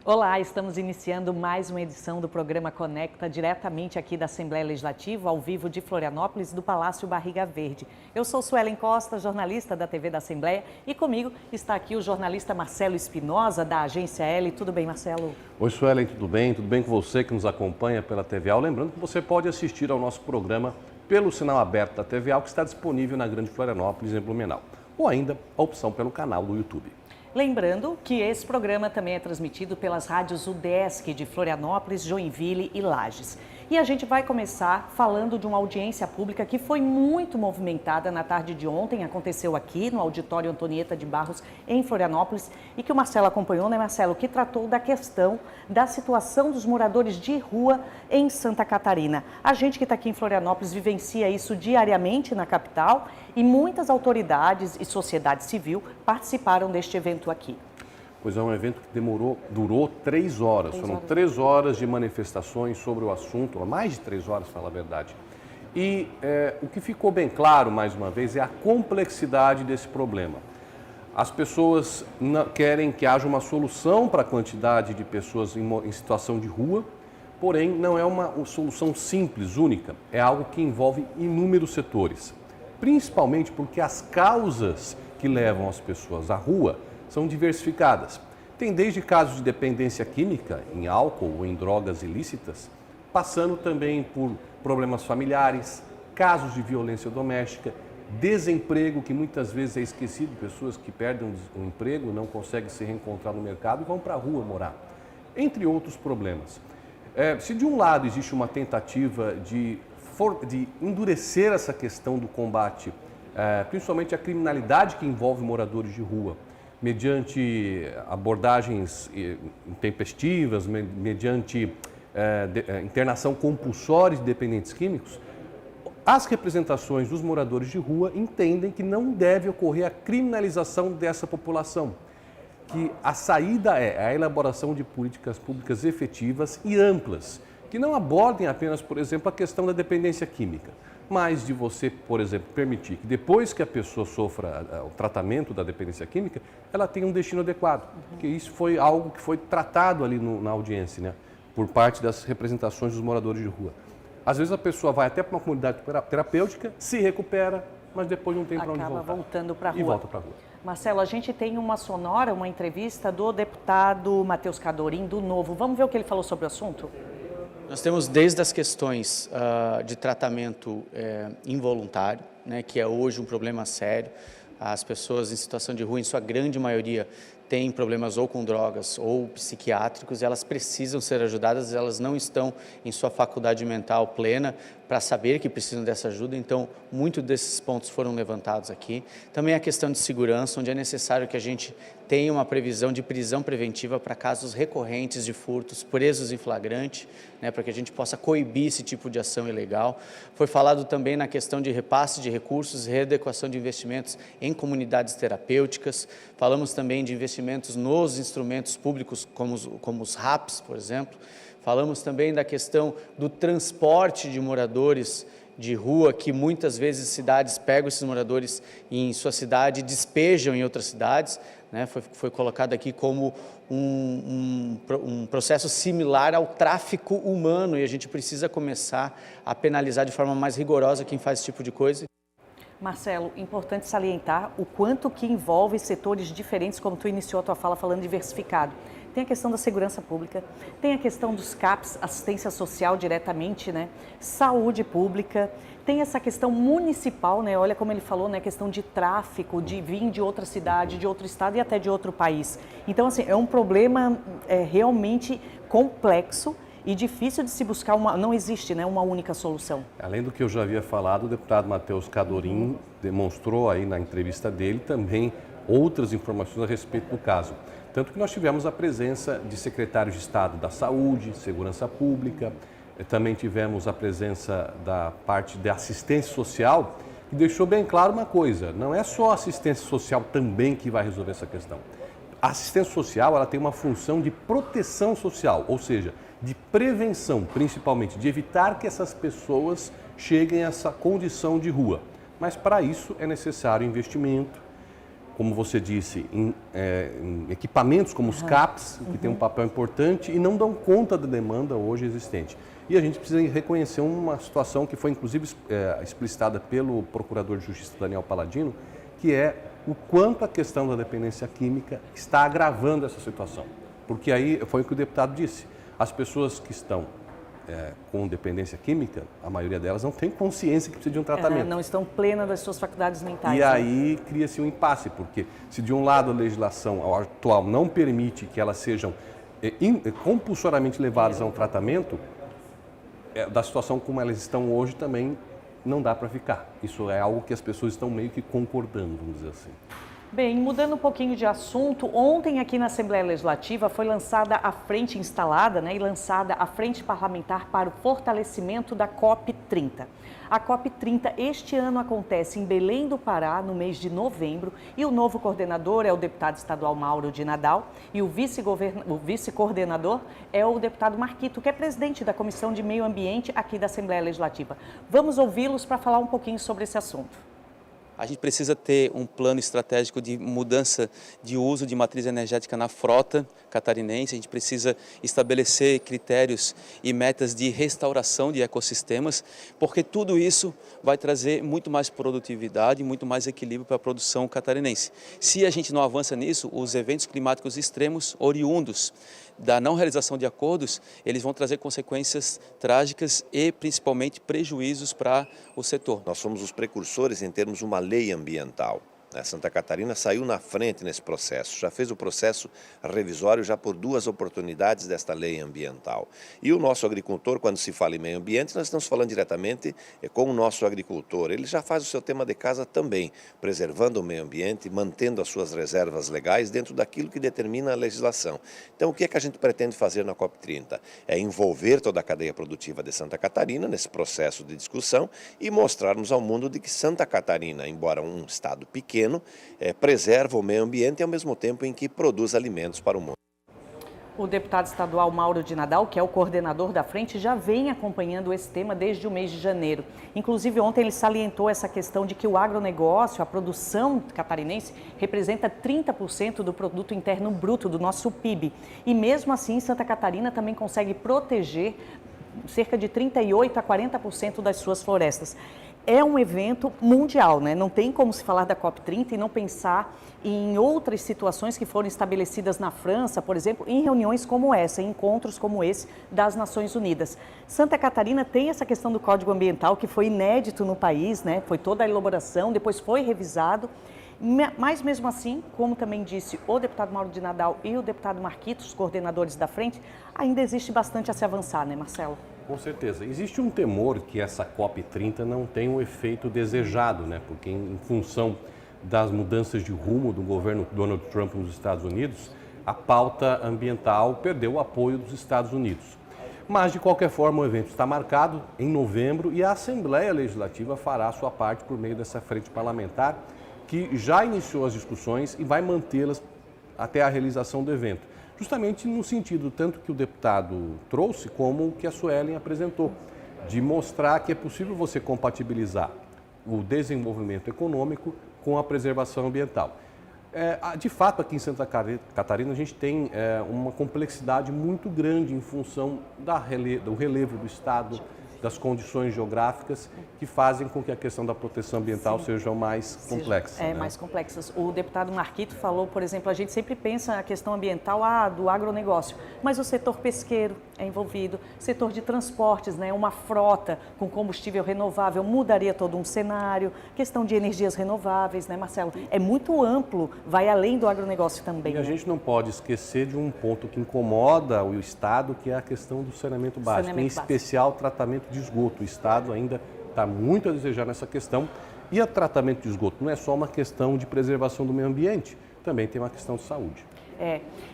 Olá, estamos iniciando mais uma edição do programa Conecta, diretamente aqui da Assembleia Legislativa, ao vivo de Florianópolis, do Palácio Barriga Verde. Eu sou Suelen Costa, jornalista da TV da Assembleia, e comigo está aqui o jornalista Marcelo Espinosa, da Agência L. Tudo bem, Marcelo? Oi, Suelen, tudo bem? Tudo bem com você que nos acompanha pela TV AL? Lembrando que você pode assistir ao nosso programa pelo sinal aberto da TV AL, que está disponível na Grande Florianópolis, em Blumenau, ou ainda a opção pelo canal do YouTube. Lembrando que esse programa também é transmitido pelas rádios UDESC de Florianópolis, Joinville e Lages. E a gente vai começar falando de uma audiência pública que foi muito movimentada na tarde de ontem, aconteceu aqui no Auditório Antonieta de Barros, em Florianópolis, e que o Marcelo acompanhou, né, Marcelo? Que tratou da questão da situação dos moradores de rua em Santa Catarina. A gente que está aqui em Florianópolis vivencia isso diariamente na capital e muitas autoridades e sociedade civil participaram deste evento aqui. Pois é, um evento que durou 3 horas. Foram 3 horas de manifestações sobre o assunto, mais de 3 horas, para falar a verdade. E o que ficou bem claro, mais uma vez, é a complexidade desse problema. As pessoas querem que haja uma solução para a quantidade de pessoas em situação de rua, porém não é uma solução simples, única. É algo que envolve inúmeros setores, principalmente porque as causas que levam as pessoas à rua são diversificadas. Tem desde casos de dependência química, em álcool ou em drogas ilícitas, passando também por problemas familiares, casos de violência doméstica, desemprego, que muitas vezes é esquecido, pessoas que perdem o emprego, não conseguem se reencontrar no mercado e vão para a rua morar, entre outros problemas. Se de um lado existe uma tentativa de endurecer essa questão do combate, principalmente a criminalidade que envolve moradores de rua, mediante abordagens intempestivas, mediante internação compulsória de dependentes químicos, as representações dos moradores de rua entendem que não deve ocorrer a criminalização dessa população, que a saída é a elaboração de políticas públicas efetivas e amplas, que não abordem apenas, por exemplo, a questão da dependência química, mas de você, por exemplo, permitir que depois que a pessoa sofra o tratamento da dependência química, ela tenha um destino adequado. Porque isso foi algo que foi tratado ali na audiência, né, por parte das representações dos moradores de rua. Às vezes a pessoa vai até para uma comunidade terapêutica, se recupera, mas depois não tem para onde voltar. Acaba voltando para a rua. E volta para a rua. Marcelo, a gente tem uma sonora, uma entrevista do deputado Matheus Cadorim, do Novo. Vamos ver o que ele falou sobre o assunto? Nós temos desde as questões de tratamento involuntário, né, que é hoje um problema sério. As pessoas em situação de rua, em sua grande maioria, têm problemas ou com drogas ou psiquiátricos, elas precisam ser ajudadas, elas não estão em sua faculdade mental plena para saber que precisam dessa ajuda, então muitos desses pontos foram levantados aqui. Também a questão de segurança, onde é necessário que a gente tenha uma previsão de prisão preventiva para casos recorrentes de furtos, presos em flagrante, né, para que a gente possa coibir esse tipo de ação ilegal. Foi falado também na questão de repasse de recursos e readequação de investimentos em comunidades terapêuticas. Falamos também de investimentos nos instrumentos públicos, como os RAPs, por exemplo. Falamos também da questão do transporte de moradores de rua, que muitas vezes cidades pegam esses moradores em sua cidade e despejam em outras cidades, né? Foi colocado aqui como um processo similar ao tráfico humano, e a gente precisa começar a penalizar de forma mais rigorosa quem faz esse tipo de coisa. Marcelo, importante salientar o quanto que envolve setores diferentes, como tu iniciou a tua fala falando diversificado. Tem a questão da segurança pública, tem a questão dos CAPs, assistência social diretamente, né? Saúde pública, tem essa questão municipal, né? Olha como ele falou, né? Questão de tráfico, de vir de outra cidade, de outro estado e até de outro país. Então, assim, é um problema realmente complexo e difícil de se buscar, não existe, né, uma única solução. Além do que eu já havia falado, o deputado Matheus Cadorim demonstrou aí na entrevista dele também outras informações a respeito do caso. Tanto que nós tivemos a presença de secretários de Estado da Saúde, Segurança Pública, também tivemos a presença da parte da assistência social, que deixou bem claro uma coisa: não é só a assistência social também que vai resolver essa questão. A assistência social, ela tem uma função de proteção social, ou seja, de prevenção, principalmente, de evitar que essas pessoas cheguem a essa condição de rua. Mas para isso é necessário investimento, como você disse, em equipamentos como os CAPs, que têm um papel importante e não dão conta da demanda hoje existente. E a gente precisa reconhecer uma situação que foi inclusive explicitada pelo Procurador de Justiça Daniel Paladino, que é o quanto a questão da dependência química está agravando essa situação. Porque aí foi o que o deputado disse, as pessoas que estão com dependência química, a maioria delas não tem consciência que precisa de um tratamento. Não estão plenas das suas faculdades mentais. E aí cria-se um impasse, porque se de um lado a legislação atual não permite que elas sejam compulsoriamente levadas a um tratamento, da situação como elas estão hoje também não dá para ficar. Isso é algo que as pessoas estão meio que concordando, vamos dizer assim. Bem, mudando um pouquinho de assunto, ontem aqui na Assembleia Legislativa foi lançada a frente instalada, e lançada a frente parlamentar para o fortalecimento da COP30. A COP30 este ano acontece em Belém do Pará, no mês de novembro, e o novo coordenador é o deputado estadual Mauro de Nadal e o vice-coordenador é o deputado Marquito, que é presidente da Comissão de Meio Ambiente aqui da Assembleia Legislativa. Vamos ouvi-los para falar um pouquinho sobre esse assunto. A gente precisa ter um plano estratégico de mudança de uso de matriz energética na frota catarinense, a gente precisa estabelecer critérios e metas de restauração de ecossistemas, porque tudo isso vai trazer muito mais produtividade, muito mais equilíbrio para a produção catarinense. Se a gente não avança nisso, os eventos climáticos extremos oriundos da não realização de acordos, eles vão trazer consequências trágicas e principalmente prejuízos para o setor. Nós somos os precursores em termos de uma lei ambiental. Santa Catarina saiu na frente nesse processo, já fez o processo revisório já por 2 oportunidades desta lei ambiental. E o nosso agricultor, quando se fala em meio ambiente, nós estamos falando diretamente com o nosso agricultor. Ele já faz o seu tema de casa também, preservando o meio ambiente, mantendo as suas reservas legais dentro daquilo que determina a legislação. Então, o que é que a gente pretende fazer na COP30? É envolver toda a cadeia produtiva de Santa Catarina nesse processo de discussão e mostrarmos ao mundo de que Santa Catarina, embora um estado pequeno, preserva o meio ambiente e ao mesmo tempo em que produz alimentos para o mundo. O deputado estadual Mauro de Nadal, que é o coordenador da frente, já vem acompanhando esse tema desde o mês de janeiro. Inclusive, ontem ele salientou essa questão de que o agronegócio, a produção catarinense, representa 30% do produto interno bruto do nosso PIB. E mesmo assim, Santa Catarina também consegue proteger cerca de 38% a 40% das suas florestas. É um evento mundial, Não tem como se falar da COP30 e não pensar em outras situações que foram estabelecidas na França, por exemplo, em reuniões como essa, em encontros como esse das Nações Unidas. Santa Catarina tem essa questão do Código Ambiental, que foi inédito no país, Foi toda a elaboração, depois foi revisado. Mas mesmo assim, como também disse o deputado Mauro de Nadal e o deputado Marquito, os coordenadores da frente, ainda existe bastante a se avançar, Marcelo? Com certeza. Existe um temor que essa COP30 não tenha o efeito desejado, Porque em função das mudanças de rumo do governo Donald Trump nos Estados Unidos, a pauta ambiental perdeu o apoio dos Estados Unidos. Mas, de qualquer forma, o evento está marcado em novembro e a Assembleia Legislativa fará a sua parte por meio dessa frente parlamentar, que já iniciou as discussões e vai mantê-las até a realização do evento. Justamente no sentido tanto que o deputado trouxe, como que a Suelen apresentou, de mostrar que é possível você compatibilizar o desenvolvimento econômico com a preservação ambiental. De fato, aqui em Santa Catarina, a gente tem uma complexidade muito grande em função do relevo do estado, das condições geográficas que fazem com que a questão da proteção ambiental seja mais complexa. Mais complexas. O deputado Marquito falou, por exemplo, a gente sempre pensa na questão ambiental do agronegócio, mas o setor pesqueiro é envolvido, setor de transportes, uma frota com combustível renovável mudaria todo um cenário, questão de energias renováveis, Marcelo? É muito amplo, vai além do agronegócio também. E a gente não pode esquecer de um ponto que incomoda o Estado, que é a questão do saneamento básico, em especial tratamento de esgoto. O Estado ainda está muito a desejar nessa questão. E o tratamento de esgoto não é só uma questão de preservação do meio ambiente, também tem uma questão de saúde.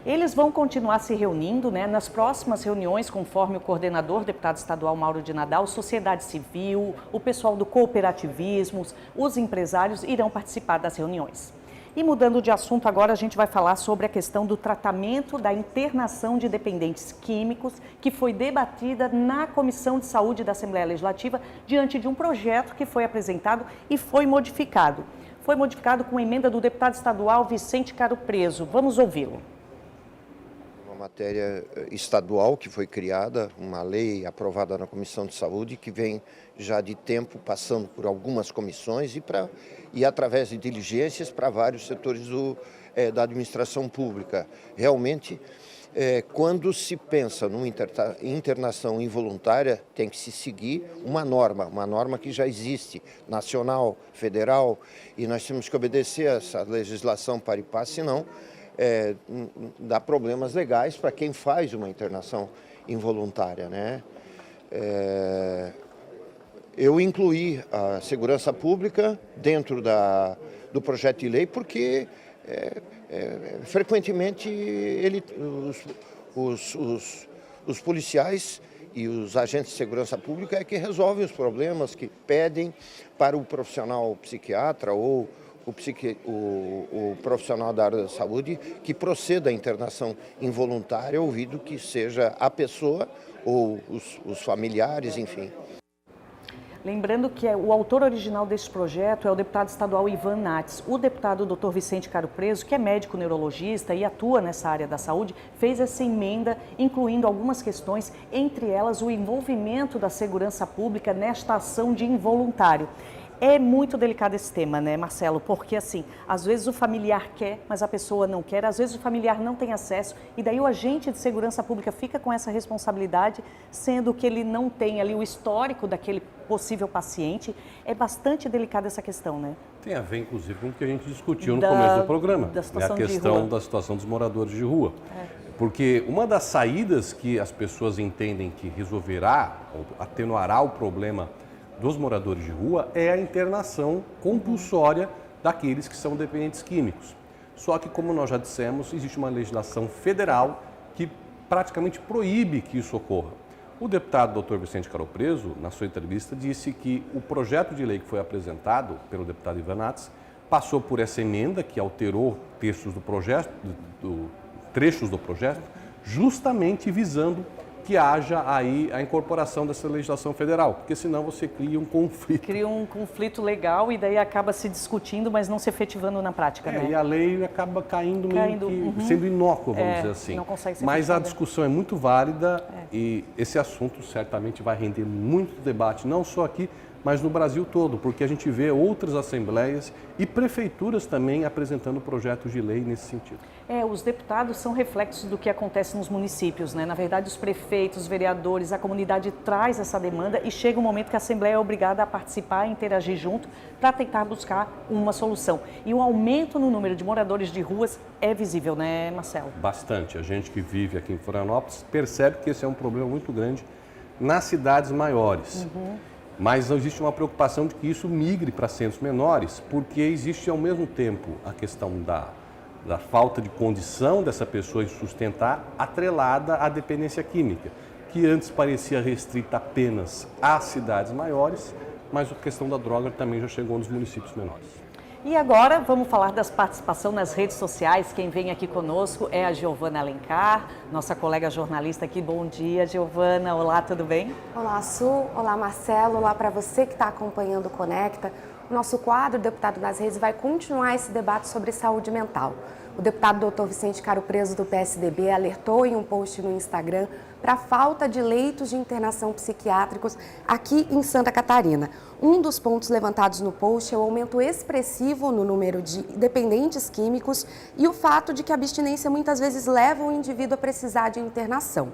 Eles vão continuar se reunindo, nas próximas reuniões, conforme o coordenador, deputado estadual Mauro de Nadal, sociedade civil, o pessoal do cooperativismo, os empresários irão participar das reuniões. E mudando de assunto, agora a gente vai falar sobre a questão do tratamento da internação de dependentes químicos, que foi debatida na Comissão de Saúde da Assembleia Legislativa, diante de um projeto que foi apresentado e foi modificado. foi modificado com emenda do deputado estadual Vicente Caro Preso. Vamos ouvi-lo. Uma matéria estadual que foi criada, uma lei aprovada na Comissão de Saúde, que vem já de tempo passando por algumas comissões e através de diligências para vários setores da administração pública. Realmente, quando se pensa numa internação involuntária, tem que se seguir uma norma que já existe, nacional, federal, e nós temos que obedecer a essa legislação para e passe, senão dá problemas legais para quem faz uma internação involuntária, né? Eu incluí a segurança pública dentro do projeto de lei porque frequentemente os policiais e os agentes de segurança pública é que resolvem os problemas, que pedem para o profissional psiquiatra ou o profissional da área da saúde que proceda à internação involuntária, ouvido que seja a pessoa ou os familiares, enfim. Lembrando que o autor original deste projeto é o deputado estadual Ivan Nates. O deputado Dr. Vicente Caro Preso, que é médico neurologista e atua nessa área da saúde, fez essa emenda incluindo algumas questões, entre elas o envolvimento da segurança pública nesta ação de involuntário. É muito delicado esse tema, né, Marcelo? Porque, assim, às vezes o familiar quer, mas a pessoa não quer, às vezes o familiar não tem acesso, e daí o agente de segurança pública fica com essa responsabilidade, sendo que ele não tem ali o histórico daquele possível paciente. É bastante delicada essa questão, né? Tem a ver, inclusive, com o que a gente discutiu no começo do programa, a questão da situação dos moradores de rua. Porque uma das saídas que as pessoas entendem que resolverá, ou atenuará o problema dos moradores de rua é a internação compulsória daqueles que são dependentes químicos. Só que, como nós já dissemos, existe uma legislação federal que praticamente proíbe que isso ocorra. O deputado Dr. Vicente Caro Preso, na sua entrevista, disse que o projeto de lei que foi apresentado pelo deputado Ivan Nates passou por essa emenda que alterou trechos do projeto, justamente visando que haja aí a incorporação dessa legislação federal, porque senão você cria um conflito. Cria um conflito legal e daí acaba se discutindo, mas não se efetivando na prática, né? E a lei acaba caindo meio que sendo inócua, vamos dizer assim. Não consegue ser mas fechada. a discussão é muito válida e esse assunto certamente vai render muito debate, não só aqui, mas no Brasil todo, porque a gente vê outras assembleias e prefeituras também apresentando projetos de lei nesse sentido. Os deputados são reflexos do que acontece nos municípios, né? Na verdade, os prefeitos, os vereadores, a comunidade traz essa demanda e chega um momento que a Assembleia é obrigada a participar e interagir junto para tentar buscar uma solução. E o aumento no número de moradores de ruas é visível, né, Marcelo? Bastante. A gente que vive aqui em Florianópolis percebe que esse é um problema muito grande nas cidades maiores. Mas existe uma preocupação de que isso migre para centros menores, porque existe ao mesmo tempo a questão da falta de condição dessa pessoa de sustentar, atrelada à dependência química, que antes parecia restrita apenas às cidades maiores, mas a questão da droga também já chegou nos municípios menores. E agora vamos falar das participações nas redes sociais. Quem vem aqui conosco é a Giovana Alencar, nossa colega jornalista aqui. Bom dia, Giovana. Olá, tudo bem? Olá, Su. Olá, Marcelo. Olá para você que está acompanhando o Conecta. O nosso quadro Deputado nas Redes vai continuar esse debate sobre saúde mental. O deputado Dr. Vicente Caro Preso, do PSDB, alertou em um post no Instagram para a falta de leitos de internação psiquiátricos aqui em Santa Catarina. Um dos pontos levantados no post é o aumento expressivo no número de dependentes químicos e o fato de que a abstinência muitas vezes leva o indivíduo a precisar de internação.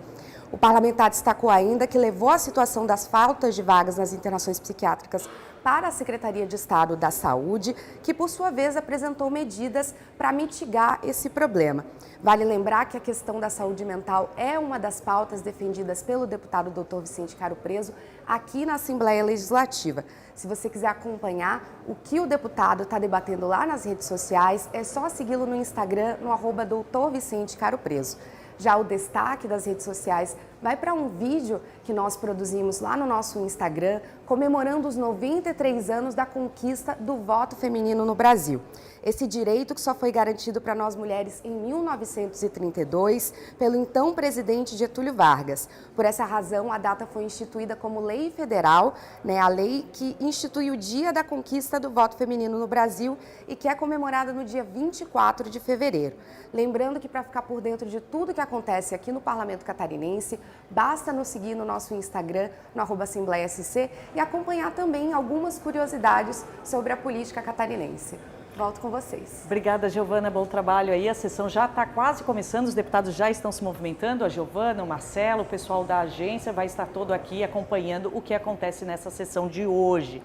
O parlamentar destacou ainda que levou a situação das faltas de vagas nas internações psiquiátricas para a Secretaria de Estado da Saúde, que por sua vez apresentou medidas para mitigar esse problema. Vale lembrar que a questão da saúde mental é uma das pautas defendidas pelo deputado Dr. Vicente Caro Preso aqui na Assembleia Legislativa. Se você quiser acompanhar o que o deputado está debatendo lá nas redes sociais, é só segui-lo no Instagram, no @Dr. Vicente Caro Preso. Já o destaque das redes sociais vai para um vídeo que nós produzimos lá no nosso Instagram, comemorando os 93 anos da conquista do voto feminino no Brasil. Esse direito que só foi garantido para nós mulheres em 1932 pelo então presidente Getúlio Vargas. Por essa razão, a data foi instituída como lei federal, a lei que institui o Dia da Conquista do Voto Feminino no Brasil e que é comemorada no dia 24 de fevereiro. Lembrando que para ficar por dentro de tudo que acontece aqui no Parlamento Catarinense, basta nos seguir no nosso Instagram, no @AssembleiaSC, e acompanhar também algumas curiosidades sobre a política catarinense. Volto com vocês. Obrigada, Giovana. Bom trabalho aí. A sessão já está quase começando, os deputados já estão se movimentando. A Giovana, o Marcelo, o pessoal da agência vai estar todo aqui acompanhando o que acontece nessa sessão de hoje.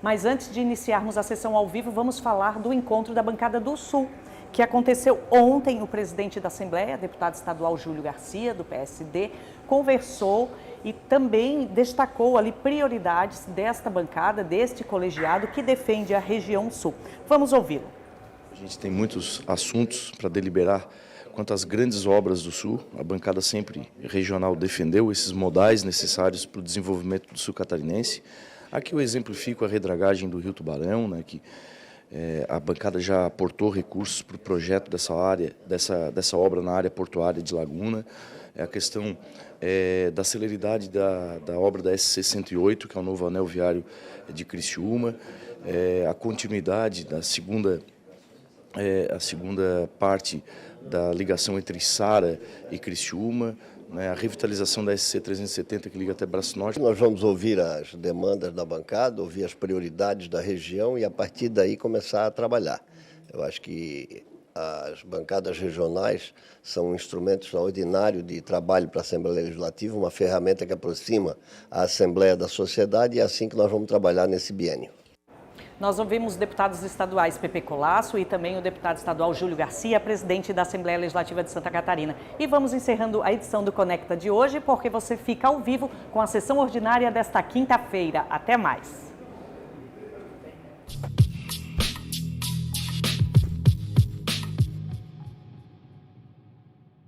Mas antes de iniciarmos a sessão ao vivo, vamos falar do encontro da bancada do Sul, que aconteceu ontem. O presidente da Assembleia, deputado estadual Júlio Garcia, do PSD, conversou e também destacou ali prioridades desta bancada, deste colegiado que defende a região sul. Vamos ouvi-lo. A gente tem muitos assuntos para deliberar quanto às grandes obras do Sul. A bancada sempre regional defendeu esses modais necessários para o desenvolvimento do sul catarinense. Aqui eu exemplifico a redragagem do Rio Tubarão, que a bancada já aportou recursos para o projeto dessa área, dessa obra na área portuária de Laguna. A questão da celeridade da obra da SC-108, que é o novo anel viário de Criciúma, a continuidade da segunda parte da ligação entre Sara e Criciúma, a revitalização da SC-370 que liga até Braço Norte. Nós vamos ouvir as demandas da bancada, ouvir as prioridades da região e a partir daí começar a trabalhar. Eu acho que as bancadas regionais são um instrumento extraordinário de trabalho para a Assembleia Legislativa, uma ferramenta que aproxima a Assembleia da sociedade e é assim que nós vamos trabalhar nesse biênio. Nós ouvimos os deputados estaduais Pepe Colasso e também o deputado estadual Júlio Garcia, presidente da Assembleia Legislativa de Santa Catarina. E vamos encerrando a edição do Conecta de hoje, porque você fica ao vivo com a sessão ordinária desta quinta-feira. Até mais!